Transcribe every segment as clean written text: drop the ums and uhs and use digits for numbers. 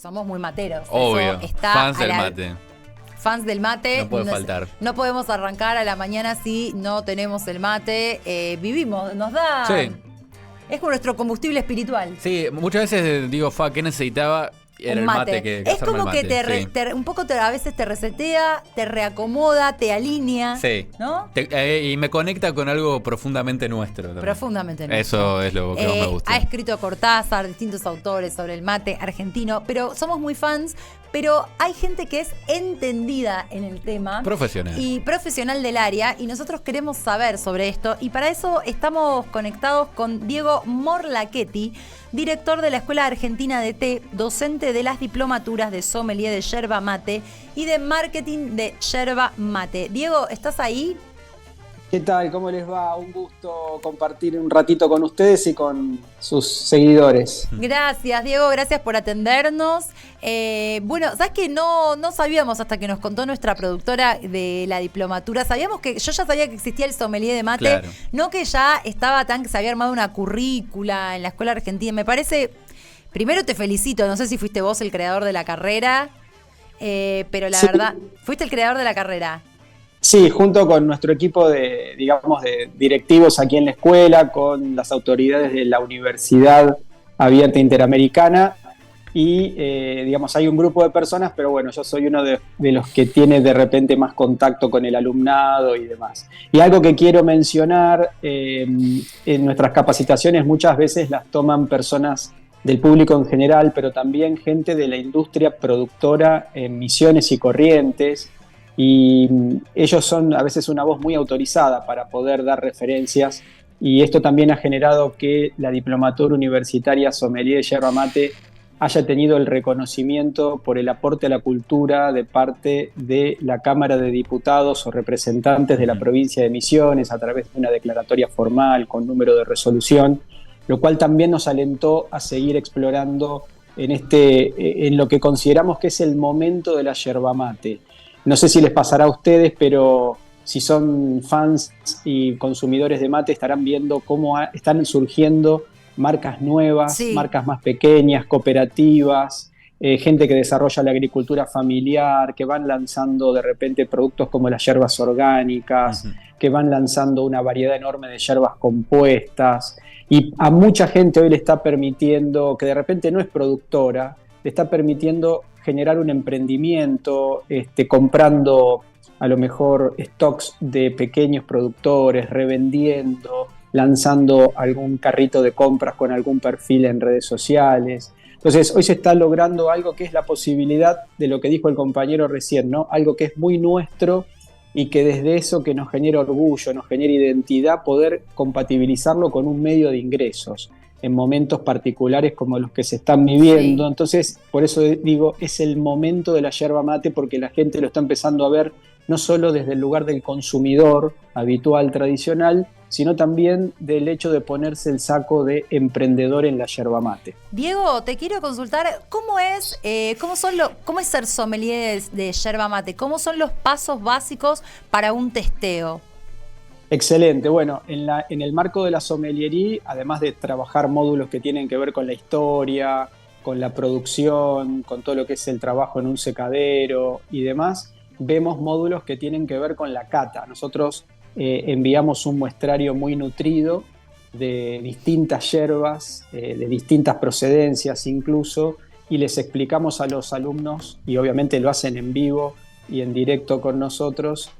somos muy materos. Obvio, Eso está fans del mate. Fans del mate. No puede faltar. No podemos arrancar a la mañana si no tenemos el mate. Vivimos, nos da... Sí. Es como nuestro combustible espiritual. Sí, muchas veces digo, ¿qué necesitaba? Era el mate que es como hacerme el que mate. un poco a veces te resetea, te reacomoda, te alinea. Sí. ¿No? Y me conecta con algo profundamente nuestro también. Profundamente nuestro. Eso es lo que más me gusta. Ha escrito Cortázar, distintos autores sobre el mate argentino, pero somos muy fans. Pero hay gente que es entendida en el tema. Profesional. Y profesional del área. Y nosotros queremos saber sobre esto. Y para eso estamos conectados con Diego Morlachetti, director de la Escuela Argentina de Té, docente de las diplomaturas de sommelier de yerba mate y de marketing de yerba mate. Diego, ¿estás ahí? ¿Qué tal? ¿Cómo les va? Un gusto compartir un ratito con ustedes y con sus seguidores. Gracias, Diego, gracias por atendernos. Bueno, sabes que no sabíamos hasta que nos contó nuestra productora de la diplomatura. Sabíamos que yo ya sabía que existía el sommelier de mate, claro. No que ya estaba tan que se había armado una currícula en la escuela argentina. Me parece, primero te felicito, no sé si fuiste vos el creador de la carrera, pero la verdad, fuiste el creador de la carrera. Sí, junto con nuestro equipo de directivos aquí en la escuela, con las autoridades de la Universidad Abierta Interamericana y, hay un grupo de personas, pero bueno, yo soy uno de los que tiene de repente más contacto con el alumnado y demás. Y algo que quiero mencionar, en nuestras capacitaciones muchas veces las toman personas del público en general, pero también gente de la industria productora en Misiones y Corrientes, y ellos son a veces una voz muy autorizada para poder dar referencias, y esto también ha generado que la diplomatura universitaria sommelier de yerba mate haya tenido el reconocimiento por el aporte a la cultura de parte de la Cámara de Diputados o representantes de la provincia de Misiones a través de una declaratoria formal con número de resolución, lo cual también nos alentó a seguir explorando en lo que consideramos que es el momento de la yerba mate. No sé si les pasará a ustedes, pero si son fans y consumidores de mate estarán viendo cómo están surgiendo marcas nuevas, sí, marcas más pequeñas, cooperativas, gente que desarrolla la agricultura familiar, que van lanzando de repente productos como las yerbas orgánicas, que van lanzando una variedad enorme de yerbas compuestas, y a mucha gente hoy le está permitiendo, que de repente no es productora, le está permitiendo generar un emprendimiento, comprando a lo mejor stocks de pequeños productores, revendiendo, lanzando algún carrito de compras con algún perfil en redes sociales. Entonces, hoy se está logrando algo que es la posibilidad de lo que dijo el compañero recién, ¿no? Algo que es muy nuestro y que desde eso que nos genera orgullo, nos genera identidad, poder compatibilizarlo con un medio de ingresos en momentos particulares como los que se están viviendo. Sí. Entonces, por eso digo, es el momento de la yerba mate, porque la gente lo está empezando a ver no solo desde el lugar del consumidor habitual, tradicional, sino también del hecho de ponerse el saco de emprendedor en la yerba mate. Diego, te quiero consultar, ¿cómo es ser sommelier de yerba mate? ¿Cómo son los pasos básicos para un testeo? Excelente. Bueno, en el marco de la sommeliería, además de trabajar módulos que tienen que ver con la historia, con la producción, con todo lo que es el trabajo en un secadero y demás, vemos módulos que tienen que ver con la cata. Nosotros enviamos un muestrario muy nutrido de distintas yerbas, de distintas procedencias incluso, y les explicamos a los alumnos, y obviamente lo hacen en vivo y en directo con nosotros,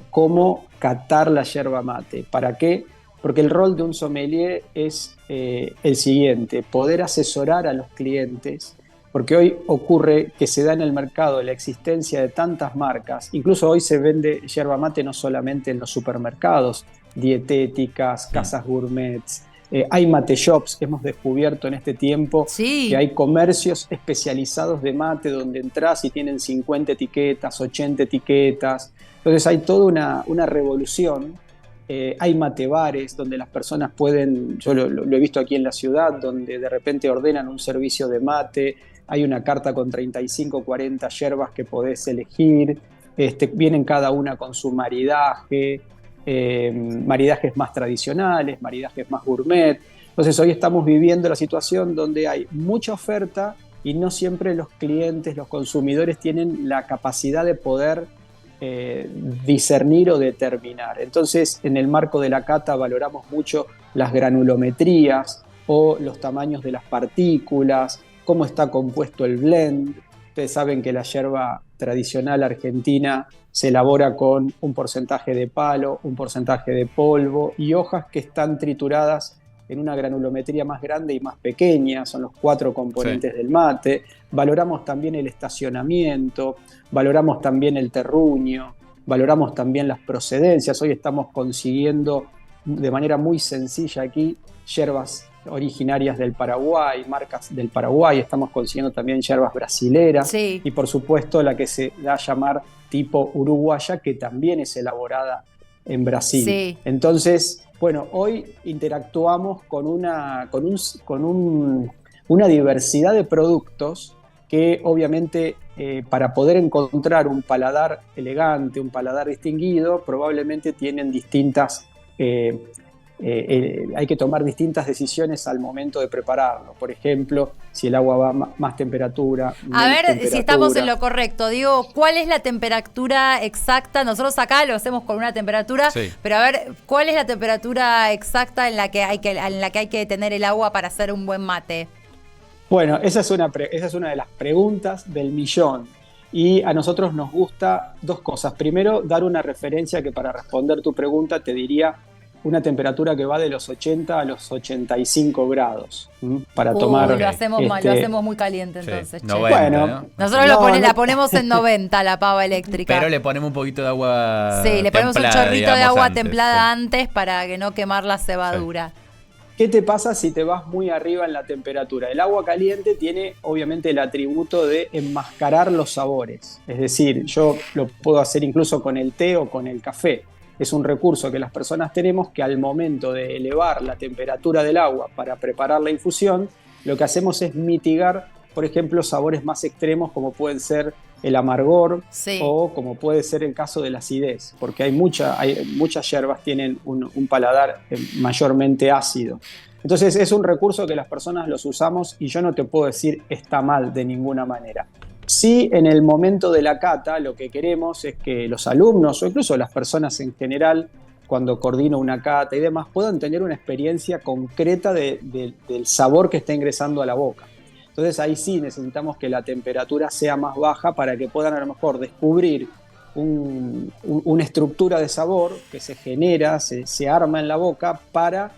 cómo catar la yerba mate. ¿Para qué? Porque el rol de un sommelier es el siguiente: poder asesorar a los clientes, porque hoy ocurre que se da en el mercado la existencia de tantas marcas. Incluso hoy se vende yerba mate no solamente en los supermercados, dietéticas, casas gourmets, hay mate shops. Hemos descubierto en este tiempo que hay comercios especializados de mate donde entras y tienen 50 etiquetas, 80 etiquetas. Entonces hay toda una revolución. Hay matebares donde las personas pueden, yo lo he visto aquí en la ciudad, donde de repente ordenan un servicio de mate, hay una carta con 35, 40 yerbas que podés elegir, vienen cada una con su maridaje, maridajes más tradicionales, maridajes más gourmet. Entonces hoy estamos viviendo la situación donde hay mucha oferta, y no siempre los clientes, los consumidores tienen la capacidad de poder discernir o determinar. Entonces, en el marco de la cata valoramos mucho las granulometrías o los tamaños de las partículas, cómo está compuesto el blend. Ustedes saben que la yerba tradicional argentina se elabora con un porcentaje de palo, un porcentaje de polvo y hojas que están trituradas en una granulometría más grande y más pequeña, son los 4 componentes del mate. Valoramos también el estacionamiento, valoramos también el terruño, valoramos también las procedencias. Hoy estamos consiguiendo de manera muy sencilla aquí yerbas originarias del Paraguay, marcas del Paraguay, estamos consiguiendo también yerbas brasileras, sí, y por supuesto la que se da a llamar tipo uruguaya, que también es elaborada en Brasil. Sí. Entonces, bueno, hoy interactuamos con una diversidad de productos que obviamente para poder encontrar un paladar elegante, un paladar distinguido, probablemente tienen distintas, hay que tomar distintas decisiones al momento de prepararlo. Por ejemplo, si el agua va más temperatura. A ver si estamos en lo correcto. Digo, ¿cuál es la temperatura exacta? Nosotros acá lo hacemos con una temperatura, sí, pero a ver, ¿cuál es la temperatura exacta en la que hay que tener el agua para hacer un buen mate? Bueno, esa es una de las preguntas del millón. Y a nosotros nos gusta 2 cosas. Primero, dar una referencia que para responder tu pregunta te diría una temperatura que va de los 80 a los 85 grados para tomar. Lo hacemos muy caliente entonces. Sí, 90, bueno, ¿no? Nosotros la ponemos en 90 la pava eléctrica. Pero le ponemos un poquito de agua. Sí, le ponemos templada, un chorrito de agua antes, templada antes para que no quemar la cebadura. Sí. ¿Qué te pasa si te vas muy arriba en la temperatura? El agua caliente tiene obviamente el atributo de enmascarar los sabores. Es decir, yo lo puedo hacer incluso con el té o con el café. Es un recurso que las personas tenemos que al momento de elevar la temperatura del agua para preparar la infusión, lo que hacemos es mitigar, por ejemplo, sabores más extremos como pueden ser el amargor, sí, o como puede ser el caso de la acidez, porque hay muchas yerbas tienen un paladar mayormente ácido. Entonces es un recurso que las personas los usamos y yo no te puedo decir está mal de ninguna manera. Sí, en el momento de la cata lo que queremos es que los alumnos o incluso las personas en general, cuando coordino una cata y demás, puedan tener una experiencia concreta del sabor que está ingresando a la boca. Entonces ahí sí necesitamos que la temperatura sea más baja para que puedan a lo mejor descubrir una estructura de sabor que se genera, se arma en la boca para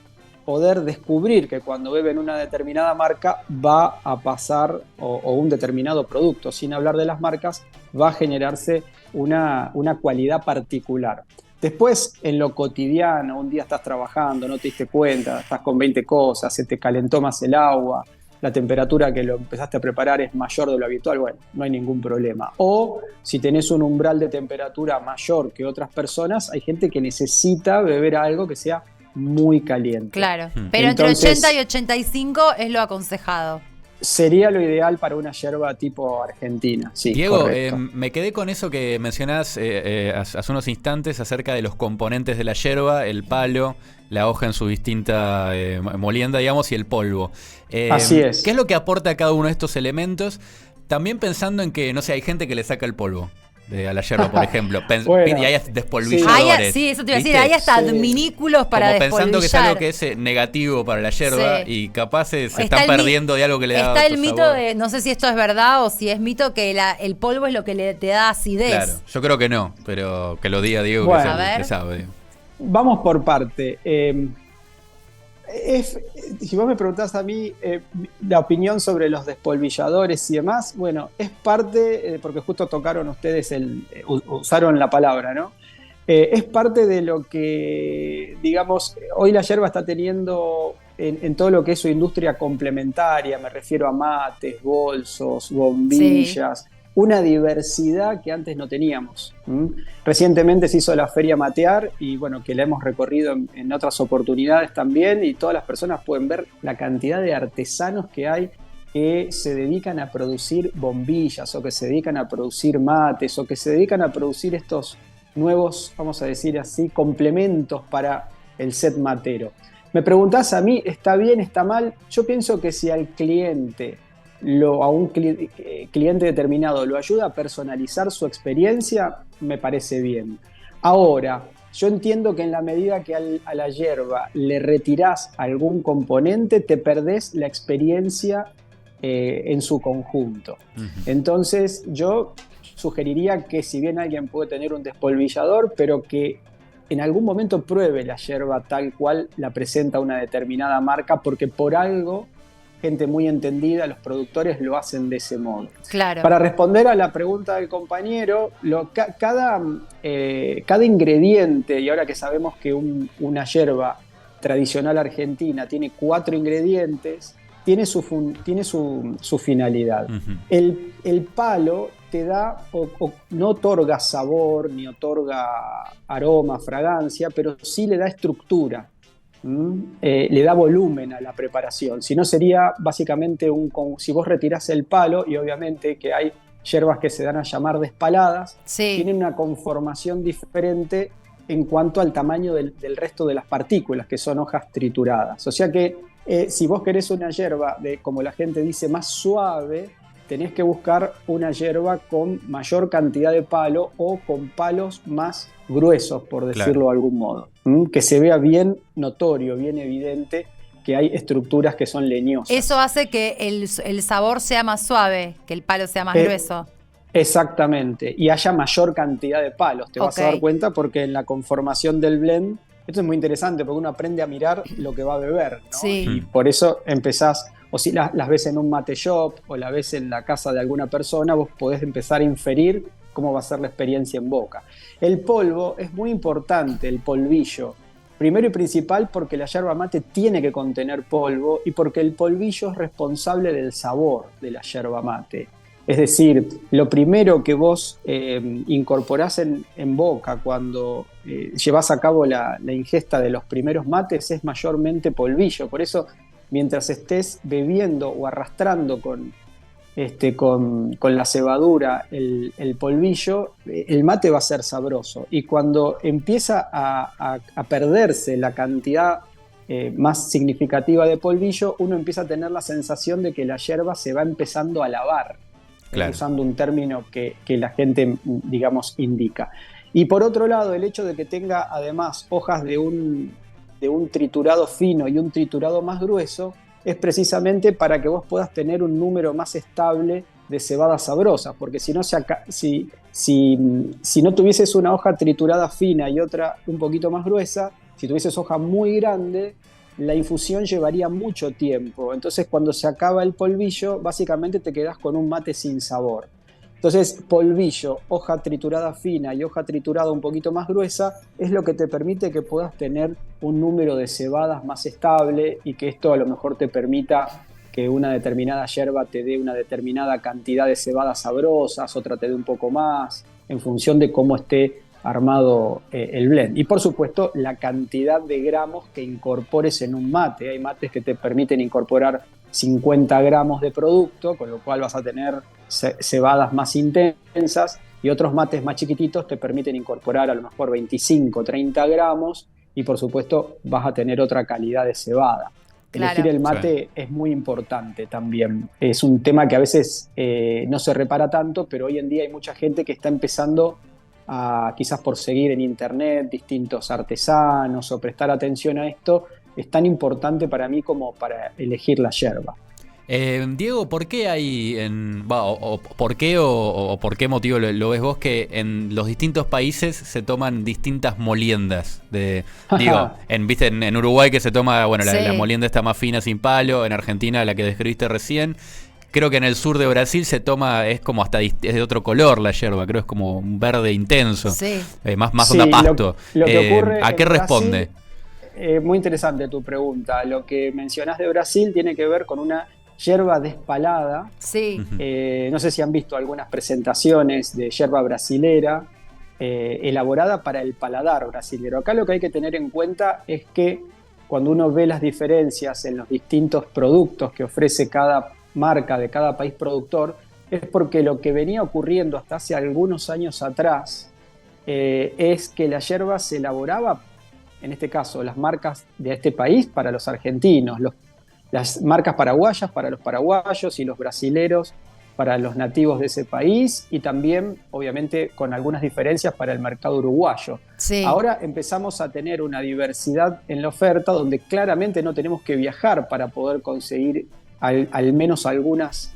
poder descubrir que cuando beben una determinada marca va a pasar, o un determinado producto, sin hablar de las marcas, va a generarse una cualidad particular. Después, en lo cotidiano, un día estás trabajando, no te diste cuenta, estás con 20 cosas, se te calentó más el agua, la temperatura que lo empezaste a preparar es mayor de lo habitual, bueno, no hay ningún problema. O si tenés un umbral de temperatura mayor que otras personas, hay gente que necesita beber algo que sea muy caliente. Claro, pero entonces, entre 80 y 85 es lo aconsejado. Sería lo ideal para una yerba tipo argentina, sí. Diego, me quedé con eso que mencionás hace unos instantes acerca de los componentes de la yerba, el palo, la hoja en su distinta molienda, digamos, y el polvo. Así es. ¿Qué es lo que aporta cada uno de estos elementos? También pensando en que, no sé, hay gente que le saca el polvo a la yerba, por ejemplo. Bueno, y hay despolvilladores. Sí, eso te iba a decir. Hay hasta adminículos para como despolvillar. Pensando que es algo que es negativo para la yerba, sí, y capaz se están perdiendo de algo que le da Está el otro mito sabor. de, no sé si esto es verdad o si es mito, que el polvo es lo que te da acidez. Claro, yo creo que no, pero que lo diga Diego, bueno, que sabe. Vamos por parte. Si vos me preguntás a mí la opinión sobre los despolvilladores y demás, bueno, es parte, porque justo tocaron ustedes, usaron la palabra, ¿no? Es parte de lo que, digamos, hoy la yerba está teniendo en todo lo que es su industria complementaria, me refiero a mates, bolsos, bombillas, sí, una diversidad que antes no teníamos. Recientemente se hizo la Feria Matear y bueno, que la hemos recorrido en otras oportunidades también, y todas las personas pueden ver la cantidad de artesanos que hay que se dedican a producir bombillas o que se dedican a producir mates o que se dedican a producir estos nuevos, vamos a decir así, complementos para el set matero. Me preguntás a mí, ¿está bien, está mal? Yo pienso que si al cliente a un cliente determinado lo ayuda a personalizar su experiencia, me parece bien. Ahora, yo entiendo que en la medida que a la yerba le retirás algún componente, te perdés la experiencia en su conjunto. Entonces, yo sugeriría que si bien alguien puede tener un despolvillador, pero que en algún momento pruebe la yerba tal cual la presenta una determinada marca, porque por algo, gente muy entendida, los productores lo hacen de ese modo. Claro. Para responder a la pregunta del compañero, cada ingrediente, y ahora que sabemos que una yerba tradicional argentina tiene 4 ingredientes, tiene su finalidad. El palo te da, no otorga sabor, ni otorga aroma, fragancia, pero sí le da estructura. Le da volumen a la preparación. Si no, sería básicamente si vos retirás el palo, y obviamente que hay yerbas que se dan a llamar despaladas, tienen una conformación diferente en cuanto al tamaño del resto de las partículas, que son hojas trituradas. O sea que si vos querés una yerba, como la gente dice, más suave, tenés que buscar una yerba con mayor cantidad de palo o con palos más gruesos, por decirlo de algún modo. Que se vea bien notorio, bien evidente que hay estructuras que son leñosas. Eso hace que el sabor sea más suave, que el palo sea más grueso. Exactamente, y haya mayor cantidad de palos. Te vas a dar cuenta porque en la conformación del blend, esto es muy interesante porque uno aprende a mirar lo que va a beber, ¿no? Y por eso empezás, o si las ves en un mate shop o la ves en la casa de alguna persona, vos podés empezar a inferir cómo va a ser la experiencia en boca. El polvo es muy importante, el polvillo. Primero y principal porque la yerba mate tiene que contener polvo y porque el polvillo es responsable del sabor de la yerba mate. Es decir, lo primero que vos incorporás en boca cuando llevas a cabo la ingesta de los primeros mates es mayormente polvillo. Por eso, mientras estés bebiendo o arrastrando con la cebadura el polvillo, el mate va a ser sabroso. Y cuando empieza a perderse la cantidad más significativa de polvillo, uno empieza a tener la sensación de que la yerba se va empezando a lavar. Usando un término que la gente, digamos, indica. Y por otro lado, el hecho de que tenga además hojas de un triturado fino y un triturado más grueso es precisamente para que vos puedas tener un número más estable de cebadas sabrosas, porque si no, si no tuvieses una hoja triturada fina y otra un poquito más gruesa, si tuvieses hoja muy grande, la infusión llevaría mucho tiempo. Entonces, cuando se acaba el polvillo, básicamente te quedás con un mate sin sabor. Entonces, polvillo, hoja triturada fina y hoja triturada un poquito más gruesa es lo que te permite que puedas tener un número de cebadas más estable y que esto a lo mejor te permita que una determinada yerba te dé una determinada cantidad de cebadas sabrosas, otra te dé un poco más, en función de cómo esté armado el blend. Y por supuesto la cantidad de gramos que incorpores en un mate. Hay mates que te permiten incorporar 50 gramos de producto, con lo cual vas a tener cebadas más intensas, y otros mates más chiquititos te permiten incorporar a lo mejor 25, 30 gramos y por supuesto vas a tener otra calidad de cebada. Elegir el mate es muy importante también. Es un tema que a veces no se repara tanto, pero hoy en día hay mucha gente que está empezando quizás por seguir en internet distintos artesanos o prestar atención a esto. Es tan importante para mí como para elegir la yerba. Diego, ¿por qué hay por qué motivo lo ves vos que en los distintos países se toman distintas moliendas? En Uruguay que se toma, la molienda está más fina sin palo, en Argentina la que describiste recién. Creo que en el sur de Brasil se toma, es como hasta es de otro color la yerba, creo es como un verde intenso, más onda pasto. Lo que ocurre ¿a qué responde? Muy interesante tu pregunta. Lo que mencionás de Brasil tiene que ver con una yerba despalada. No sé si han visto algunas presentaciones de yerba brasilera elaborada para el paladar brasilero. Acá lo que hay que tener en cuenta es que cuando uno ve las diferencias en los distintos productos que ofrece cada marca de cada país productor, es porque lo que venía ocurriendo hasta hace algunos años atrás es que la yerba se elaboraba, en este caso las marcas de este país, para los argentinos. las marcas paraguayas para los paraguayos y los brasileros para los nativos de ese país, y también, obviamente, con algunas diferencias para el mercado uruguayo. Sí. Ahora empezamos a tener una diversidad en la oferta donde claramente no tenemos que viajar para poder conseguir al menos algunas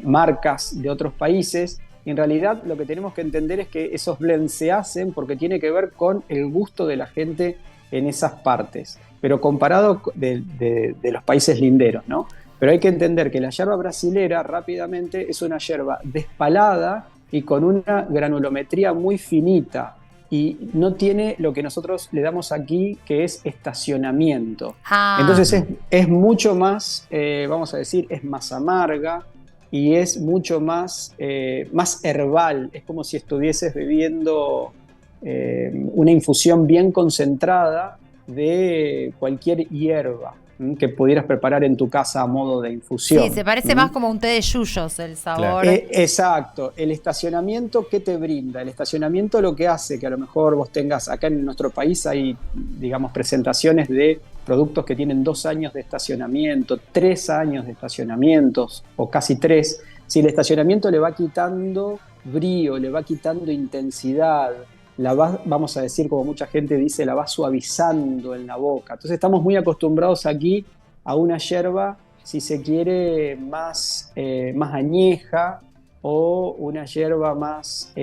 marcas de otros países. Y en realidad lo que tenemos que entender es que esos blends se hacen porque tiene que ver con el gusto de la gente en esas partes, pero comparado de los países linderos, ¿no? Pero hay que entender que la yerba brasilera rápidamente es una yerba despalada y con una granulometría muy finita, y no tiene lo que nosotros le damos aquí, que es estacionamiento. Entonces es mucho más, vamos a decir, es más amarga y es mucho más herbal. Es como si estuvieses bebiendo una infusión bien concentrada de cualquier hierba que pudieras preparar en tu casa a modo de infusión. Sí, se parece más como un té de yuyos el sabor. Claro. Exacto. El estacionamiento, ¿qué te brinda? El estacionamiento lo que hace que a lo mejor vos tengas, acá en nuestro país hay, digamos, presentaciones de productos que tienen 2 años de estacionamiento, 3 años de estacionamientos, o casi 3. Si el estacionamiento le va quitando brío, le va quitando intensidad, la va, vamos a decir, como mucha gente dice, la va suavizando en la boca. Entonces estamos muy acostumbrados aquí a una yerba, si se quiere, más añeja, o una yerba más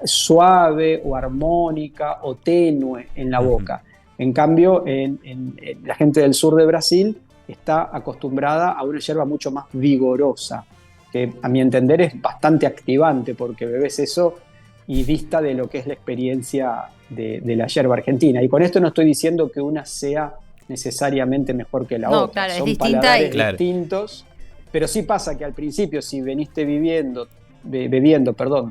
suave o armónica o tenue en la boca. En cambio, en la gente del sur de Brasil está acostumbrada a una yerba mucho más vigorosa, que a mi entender es bastante activante, porque bebes eso y dista de lo que es la experiencia de la yerba argentina. Y con esto no estoy diciendo que una sea necesariamente mejor que la otra. Claro, son es distinta paladares y... distintos, pero sí pasa que al principio, si veniste bebiendo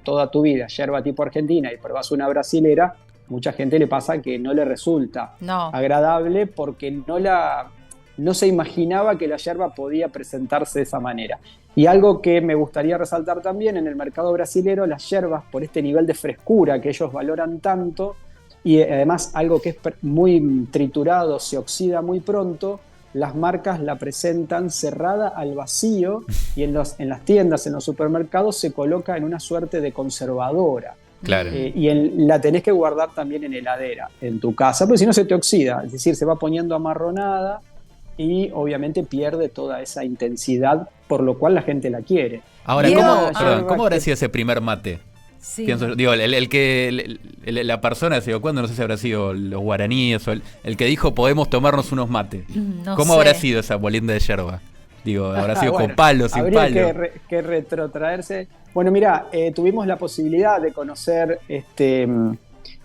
toda tu vida yerba tipo argentina y probás una brasilera, mucha gente le pasa que no le resulta agradable, porque no se imaginaba que la yerba podía presentarse de esa manera. Y algo que me gustaría resaltar también: en el mercado brasilero, las yerbas, por este nivel de frescura que ellos valoran tanto, y además algo que es muy triturado, se oxida muy pronto, las marcas la presentan cerrada al vacío, y en las tiendas, en los supermercados, se coloca en una suerte de conservadora. Claro. Y la tenés que guardar también en heladera, en tu casa, porque si no se te oxida, es decir, se va poniendo amarronada y obviamente pierde toda esa intensidad, por lo cual la gente la quiere. Ahora, ¿cómo habrá sido ese primer mate? Sí. Pienso, digo, la persona, se dio cuenta, no sé si habrá sido los guaraníes o el que dijo podemos tomarnos unos mates. ¿Cómo habrá sido esa molienda de yerba? Digo, ¿habrá sido con palo, sin palo? Habría que retrotraerse. Bueno, mira, tuvimos la posibilidad de conocer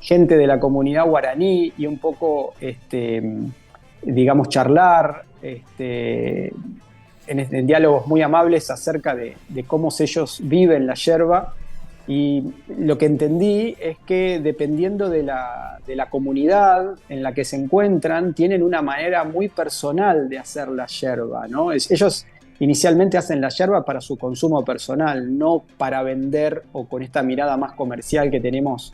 gente de la comunidad guaraní y un poco, digamos, charlar en diálogos muy amables acerca de cómo ellos viven la yerba. Y lo que entendí es que, dependiendo de la comunidad en la que se encuentran, tienen una manera muy personal de hacer la yerba, ¿no? Ellos inicialmente hacen la yerba para su consumo personal, no para vender, o con esta mirada más comercial que tenemos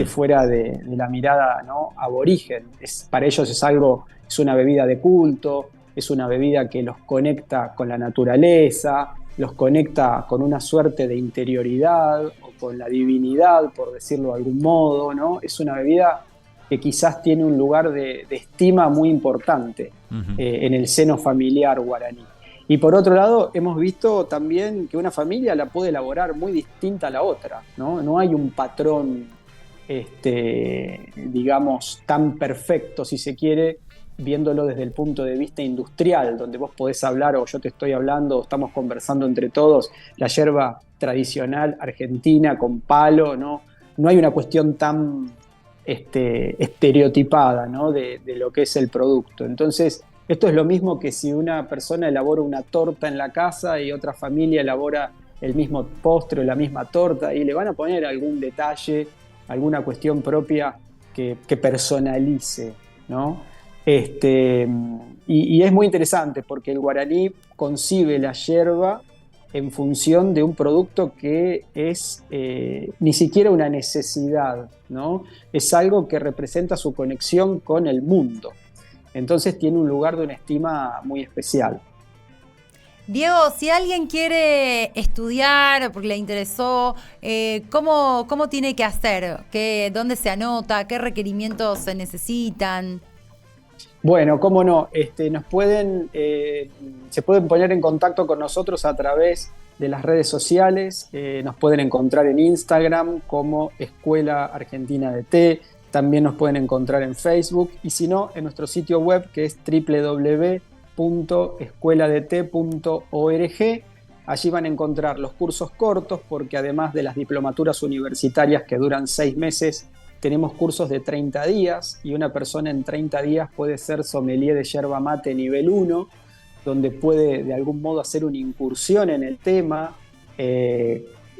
fuera de la mirada, ¿no?, aborigen. Para ellos es una bebida de culto, es una bebida que los conecta con la naturaleza, los conecta con una suerte de interioridad o con la divinidad, por decirlo de algún modo, ¿no? Es una bebida que quizás tiene un lugar de estima muy importante en el seno familiar guaraní. Y por otro lado, hemos visto también que una familia la puede elaborar muy distinta a la otra, ¿no? No hay un patrón, digamos, tan perfecto, si se quiere, viéndolo desde el punto de vista industrial, donde vos podés hablar, o yo te estoy hablando, o estamos conversando entre todos, la yerba tradicional argentina con palo, ¿no? No hay una cuestión tan estereotipada, ¿no?, de lo que es el producto. Entonces, esto es lo mismo que si una persona elabora una torta en la casa y otra familia elabora el mismo postre o la misma torta, y le van a poner algún detalle, alguna cuestión propia que personalice, ¿no? Y es muy interesante, porque el guaraní concibe la yerba en función de un producto que es ni siquiera una necesidad, ¿no? Es algo que representa su conexión con el mundo. Entonces tiene un lugar de una estima muy especial. Diego, si alguien quiere estudiar porque le interesó, ¿cómo tiene que hacer? ¿Dónde se anota? ¿Qué requerimientos se necesitan? Bueno, cómo no, se pueden poner en contacto con nosotros a través de las redes sociales, nos pueden encontrar en Instagram como Escuela Argentina de Té, también nos pueden encontrar en Facebook, y si no, en nuestro sitio web, que es www.escueladet.org. Allí van a encontrar los cursos cortos, porque además de las diplomaturas universitarias que duran 6 meses, tenemos cursos de 30 días, y una persona en 30 días puede ser sommelier de yerba mate nivel 1, donde puede de algún modo hacer una incursión en el tema,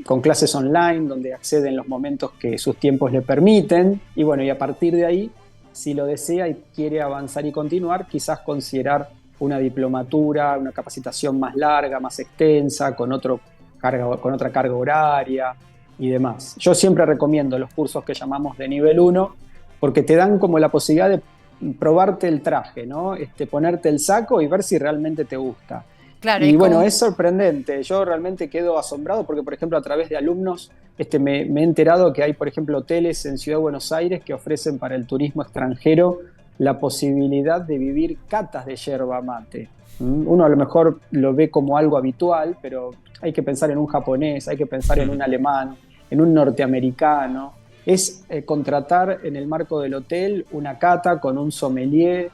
con clases online, donde accede en los momentos que sus tiempos le permiten, y bueno, y a partir de ahí, si lo desea y quiere avanzar y continuar, quizás considerar una diplomatura, una capacitación más larga, más extensa, con otra carga horaria y demás. Yo siempre recomiendo los cursos que llamamos de nivel 1, porque te dan como la posibilidad de probarte el traje, ¿no? Ponerte el saco y ver si realmente te gusta. Claro, y bueno, es sorprendente. Yo realmente quedo asombrado porque, por ejemplo, a través de alumnos me he enterado que hay, por ejemplo, hoteles en Ciudad de Buenos Aires que ofrecen para el turismo extranjero la posibilidad de vivir catas de yerba mate. Uno a lo mejor lo ve como algo habitual, pero hay que pensar en un japonés, hay que pensar en un alemán, en un norteamericano. Es contratar en el marco del hotel una cata con un sommelier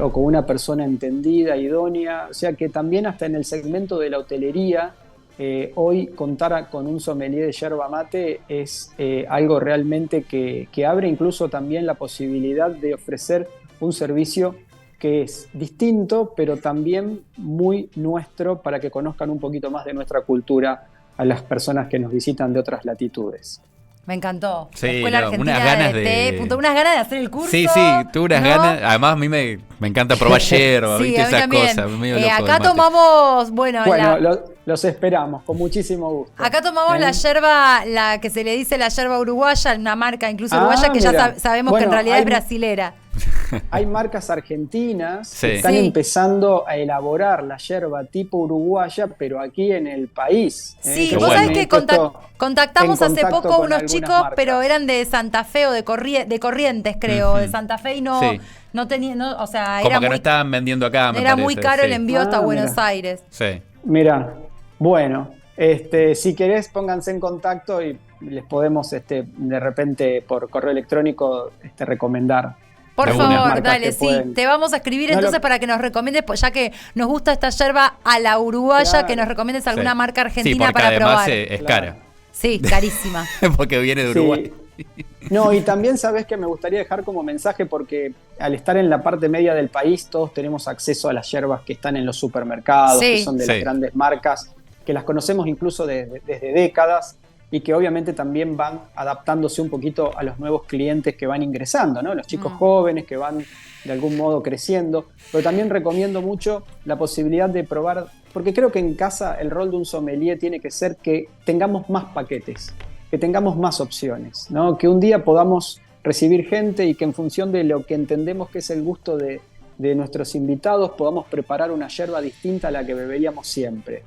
o con una persona entendida, idónea. O sea que también hasta en el segmento de la hotelería, hoy contar con un sommelier de yerba mate es algo realmente que abre incluso también la posibilidad de ofrecer un servicio que es distinto, pero también muy nuestro, para que conozcan un poquito más de nuestra cultura a las personas que nos visitan de otras latitudes. Me encantó. Sí, Escuela Argentina unas ganas unas ganas de hacer el curso. Sí, tuve unas ganas. Además, a mí me encanta probar yerba, sí, ¿viste? Esas también. Cosas. Acá tomamos, los esperamos, con muchísimo gusto. Acá tomamos la yerba, la que se le dice la yerba uruguaya, una marca incluso uruguaya que ya sabemos que en realidad es brasilera. Hay marcas argentinas que están empezando a elaborar la yerba tipo uruguaya, pero aquí en el país. Sí, vos sabés que contactamos hace poco unos chicos, marcas. Pero eran de Santa Fe o de Corrientes, creo, de Santa Fe, y no tenían, o sea, como era que no estaban vendiendo acá, me era parece, muy caro el envío hasta Buenos Aires. Sí. Mira, bueno, si querés pónganse en contacto y les podemos de repente por correo electrónico recomendar. Por favor, dale, sí. Te vamos a escribir entonces para que nos recomiendes, ya que nos gusta esta yerba a la uruguaya, claro, que nos recomiendes alguna marca argentina para probar. Es cara. Sí, carísima. Porque viene de Uruguay. Sí. No, y también sabés que me gustaría dejar como mensaje, porque al estar en la parte media del país, todos tenemos acceso a las yerbas que están en los supermercados, que son de las grandes marcas, que las conocemos incluso desde décadas, y que obviamente también van adaptándose un poquito a los nuevos clientes que van ingresando, ¿no? Los chicos jóvenes que van de algún modo creciendo. Pero también recomiendo mucho la posibilidad de probar, porque creo que en casa el rol de un sommelier tiene que ser que tengamos más paquetes, que tengamos más opciones, ¿no? Que un día podamos recibir gente y que en función de lo que entendemos que es el gusto de nuestros invitados podamos preparar una yerba distinta a la que beberíamos siempre.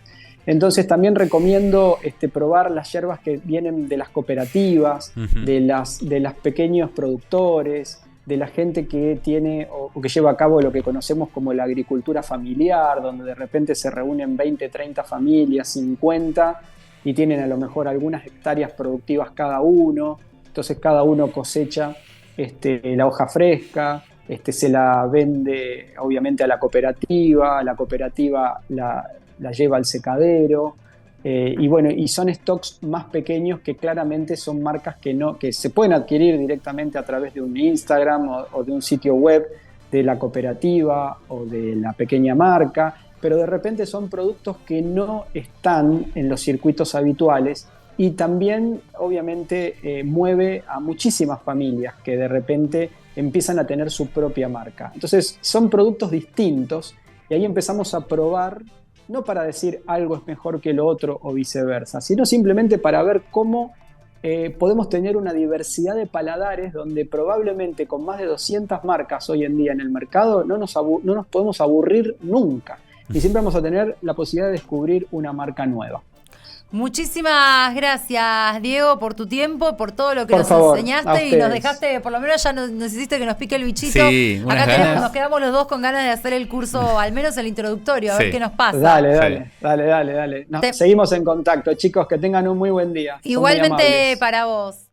Entonces también recomiendo probar las yerbas que vienen de las cooperativas, de las pequeños productores, de la gente que tiene o que lleva a cabo lo que conocemos como la agricultura familiar, donde de repente se reúnen 20, 30 familias, 50, y tienen a lo mejor algunas hectáreas productivas cada uno. Entonces cada uno cosecha la hoja fresca, se la vende obviamente a la cooperativa la lleva al secadero, y bueno, y son stocks más pequeños que claramente son marcas que se pueden adquirir directamente a través de un Instagram o de un sitio web de la cooperativa o de la pequeña marca, pero de repente son productos que no están en los circuitos habituales, y también obviamente mueve a muchísimas familias que de repente empiezan a tener su propia marca. Entonces son productos distintos, y ahí empezamos a probar, no para decir algo es mejor que lo otro o viceversa, sino simplemente para ver cómo podemos tener una diversidad de paladares donde probablemente con más de 200 marcas hoy en día en el mercado no nos podemos aburrir nunca. Y siempre vamos a tener la posibilidad de descubrir una marca nueva. Muchísimas gracias, Diego, por tu tiempo, por todo lo que Por nos favor, enseñaste y nos dejaste, por lo menos ya nos hiciste que nos pique el bichito. Sí, Acá nos quedamos los dos con ganas de hacer el curso, al menos el introductorio, a ver qué nos pasa. Dale. Seguimos en contacto, chicos, que tengan un muy buen día. Igualmente para vos.